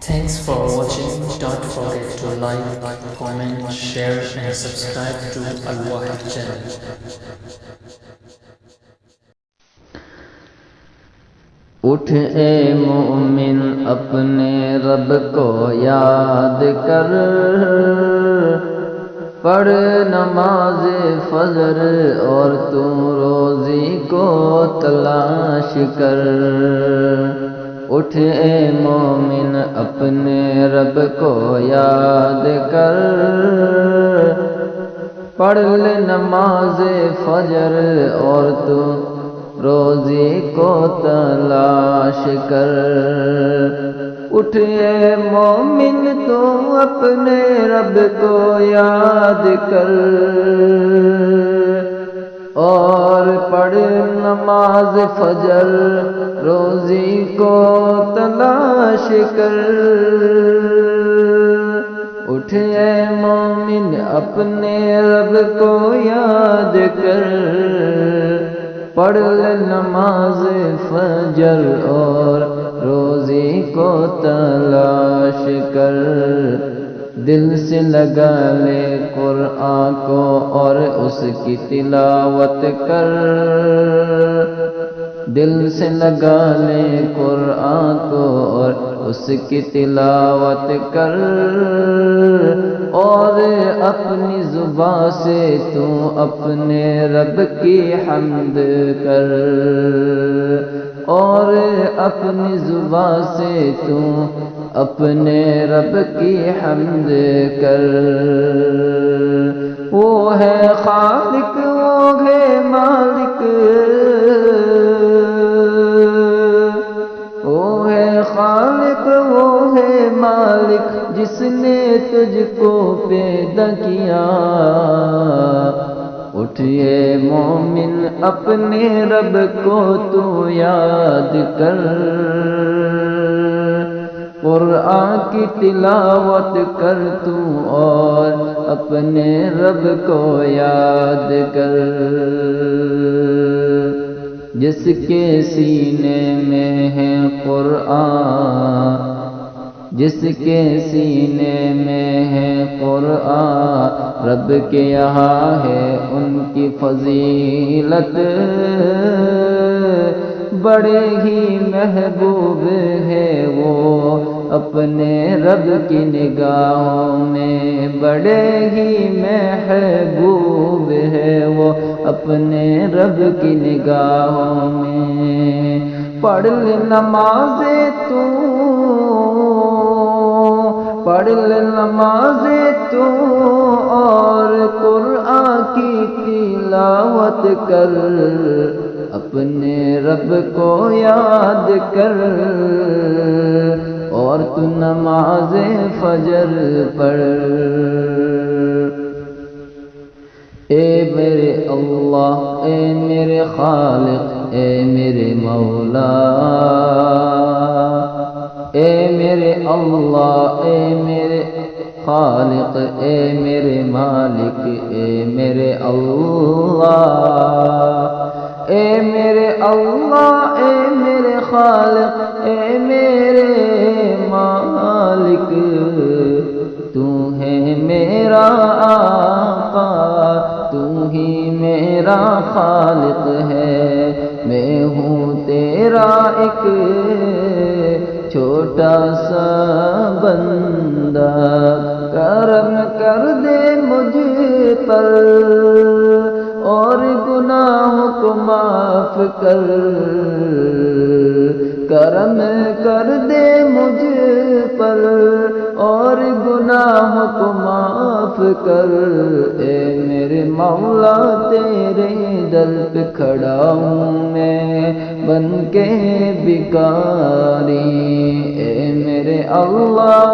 Thanks for watching. Don't forget to like, comment, share and subscribe to Al Wahid channel. اٹھ اے مومن اپنے رب کو یاد کر، پڑھ نماز فجر اور تو روزی کو تلاش کر۔ اٹھ اے مومن اپنے رب کو یاد کر، پڑھ لے نماز فجر اور تو روزی کو تلاش کر۔ اٹھ اے مومن تو اپنے رب کو یاد کر، اور پڑھ نماز فجر روزی کو تلاش کر۔ اٹھ اے مومن اپنے رب کو یاد کر، پڑھ لے نماز فجر اور روزی کو تلاش کر۔ دل سے لگا لے قرآن کو اور اس کی تلاوت کر، دل سے لگا لے قرآن کو اور اس کی تلاوت کر، اور اپنی زبان سے تو اپنے رب کی حمد کر، اور اپنی زبان سے تو اپنے رب کی حمد کر۔ وہ ہے خالق، وہ ہے مالک، وہ ہے خالق، وہ ہے مالک، جس نے تجھ کو پیدا کیا۔ اٹھ اے مومن اپنے رب کو تو یاد کر، قرآن کی تلاوت کر تو اور اپنے رب کو یاد کر۔ جس کے سینے میں ہے قرآن، جس کے سینے میں ہے قرآن، رب کے یہاں ہے ان کی فضیلت، بڑے ہی محبوب ہے وہ اپنے رب کی نگاہوں میں، بڑے ہی محبوب ہے وہ اپنے رب کی نگاہوں میں۔ پڑھ لے نماز تو، پڑھ لے نماز تو اور قرآن کی تلاوت کر، اپنے رب کو یاد کر، اور تو نماز فجر پڑھ۔ اے میرے اللہ، اے میرے خالق، اے میرے مولا، اے میرے اللہ، اے میرے خالق، اے میرے مالک، اے میرے اللہ، اے میرے اللہ، اے میرے خالق، اے میرے مالک، تو ہے میرا آقا، تو ہی میرا خالق ہے، میں ہوں تیرا ایک چھوٹا سا بندہ، کرم کر دے مجھ پر اور گناہوں کو معاف کر، کرم کر دے مجھ پر اور گناہوں کو معاف کر۔ اے میرے مولا تیرے در پہ کھڑا ہوں میں بن کے بھکاری، اے میرے اللہ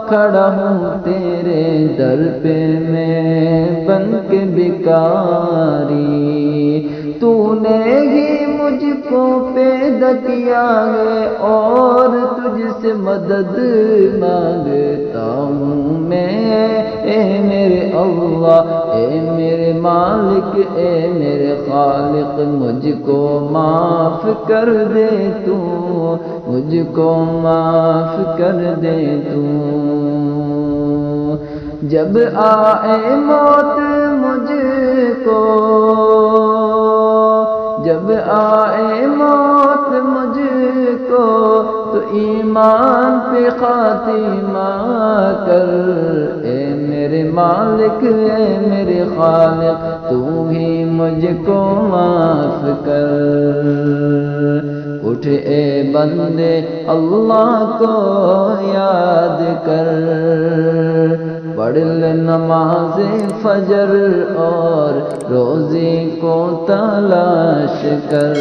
کھڑا ہوں تیرے در پہ میں بن کے بھکاری، تو نے ہی مجھ کو پیدا کیا ہے اور تجھ سے مدد مانگتا ہوں میں، اے میرے اللہ، اے میرے مالک، اے میرے خالق، مجھ کو معاف کر دے تو، مجھ کو معاف کر دے تو۔ جب آئے موت مجھ کو، جب آئے موت مجھ کو، تو ایمان پہ خاتمہ کر، اے میرے مالک، اے میرے خالق، تو ہی مجھ کو معاف کر۔ اٹھ اے بندے اللہ کو یاد کر، پڑھ لے نماز فجر اور روزی کو تلاش کر۔